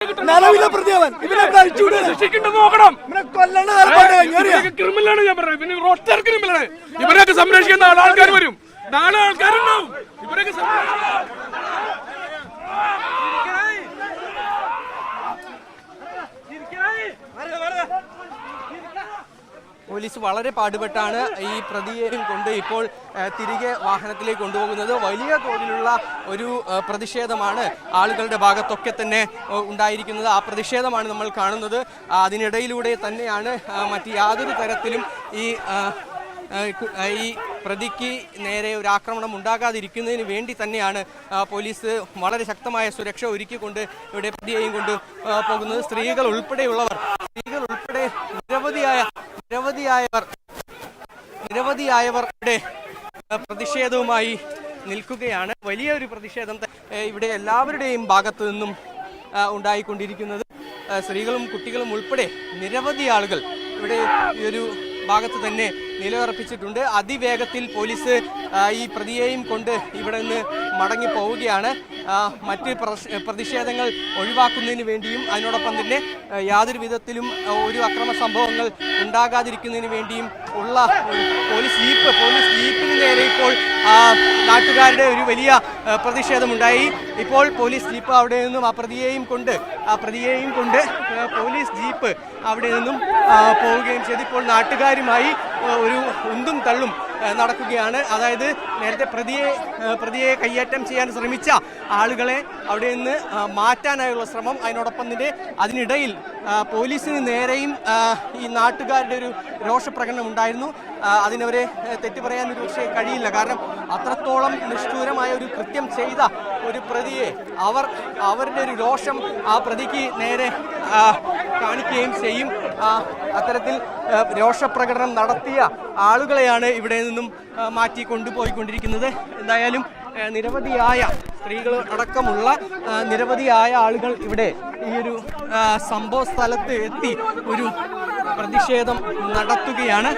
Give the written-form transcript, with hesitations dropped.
നിലവിലെ പ്രതിയവൻ ഇവനെ നോക്കണം. ക്രിമിനലാണ് ഞാൻ പറഞ്ഞത്. പിന്നെ ഒറ്റ ക്രിമിനലാണ്. ഇവരെയൊക്കെ സംരക്ഷിക്കുന്ന ആൾക്കാർ വരും. നാളെ ആൾക്കാരുണ്ടാവും ഇവരൊക്കെ പോലീസ് വളരെ പാടുപെട്ടാണ് ഈ പ്രതിയെയും കൊണ്ട് ഇപ്പോൾ തിരികെ വാഹനത്തിലേക്ക് കൊണ്ടുപോകുന്നത്. വലിയ തോതിലുള്ള ഒരു പ്രതിഷേധമാണ് ആളുകളുടെ ഭാഗത്തൊക്കെ തന്നെ ഉണ്ടായിരിക്കുന്നത്. ആ പ്രതിഷേധമാണ് നമ്മൾ കാണുന്നത്. അതിനിടയിലൂടെ തന്നെയാണ് മറ്റ് യാതൊരു തരത്തിലും ഈ പ്രതിക്ക് നേരെ ഒരു ആക്രമണം ഉണ്ടാകാതിരിക്കുന്നതിന് വേണ്ടി തന്നെയാണ് പോലീസ് വളരെ ശക്തമായ സുരക്ഷ ഒരുക്കിക്കൊണ്ട് ഇവിടെ പ്രതിയെയും കൊണ്ട് പോകുന്നത്. സ്ത്രീകൾ ഉൾപ്പെടെ നിരവധിയായവർ ഇവിടെ പ്രതിഷേധവുമായി നിൽക്കുകയാണ്. വലിയൊരു പ്രതിഷേധം ഇവിടെ എല്ലാവരുടെയും ഭാഗത്തു നിന്നും ഉണ്ടായിക്കൊണ്ടിരിക്കുന്നത്. സ്ത്രീകളും കുട്ടികളും ഉൾപ്പെടെ നിരവധി ആളുകൾ ഇവിടെ ഈ ഒരു ഭാഗത്ത് തന്നെ നിലയുറപ്പിച്ചിട്ടുണ്ട്. അതിവേഗത്തിൽ പോലീസ് ഈ പ്രതിയെയും കൊണ്ട് ഇവിടെ നിന്ന് മടങ്ങി പോവുകയാണ്. മറ്റ് പ്രതിഷേധങ്ങൾ ഒഴിവാക്കുന്നതിന് വേണ്ടിയും അതിനോടൊപ്പം തന്നെ യാതൊരു വിധത്തിലും ഒരു അക്രമ സംഭവങ്ങൾ ഉണ്ടാകാതിരിക്കുന്നതിന് വേണ്ടിയും ഉള്ള പോലീസ് ജീപ്പിന് നേരെ ഇപ്പോൾ നാട്ടുകാരുടെ ഒരു വലിയ പ്രതിഷേധമുണ്ടായി. ഇപ്പോൾ പോലീസ് ജീപ്പ് അവിടെ നിന്നും ആ പ്രതിയെയും കൊണ്ട് പോലീസ് ജീപ്പ് അവിടെ നിന്നും പോവുകയും ചെയ്തു. ഇപ്പോൾ നാട്ടുകാരുമായി ഒരു ഉന്തും തള്ളും നടക്കുകയാണ്. അതായത് നേരത്തെ പ്രതിയെ കയ്യേറ്റം ചെയ്യാൻ ശ്രമിച്ച ആളുകളെ അവിടെ നിന്ന് മാറ്റാനായുള്ള ശ്രമം. അതിനോടൊപ്പം തന്നെ അതിനിടയിൽ പോലീസിന് നേരെയും ഈ നാട്ടുകാരുടെ ഒരു രോഷപ്രകടനം ഉണ്ടായിരുന്നു. അതിനവരെ തെറ്റു പറയാൻ ഒരു പക്ഷേ കഴിയില്ല. കാരണം അത്രത്തോളം നിഷ്ഠൂരമായ ഒരു കൃത്യം ചെയ്ത ഒരു പ്രതിയെ അവരുടെ ഒരു രോഷം ആ പ്രതിക്ക് നേരെ കാണിക്കുകയും ചെയ്യും. അത്തരത്തിൽ രോഷപ്രകടനം നടത്തിയ ആളുകളെയാണ് ഇവിടെ നിന്നും മാറ്റി കൊണ്ടുപോയിക്കൊണ്ടിരിക്കുന്നത്. എന്തായാലും നിരവധിയായ സ്ത്രീകൾ അടക്കമുള്ള നിരവധിയായ ആളുകൾ ഇവിടെ ഈ ഒരു സംഭവ സ്ഥലത്ത് എത്തി ഒരു പ്രതിഷേധം നടത്തുകയാണ്.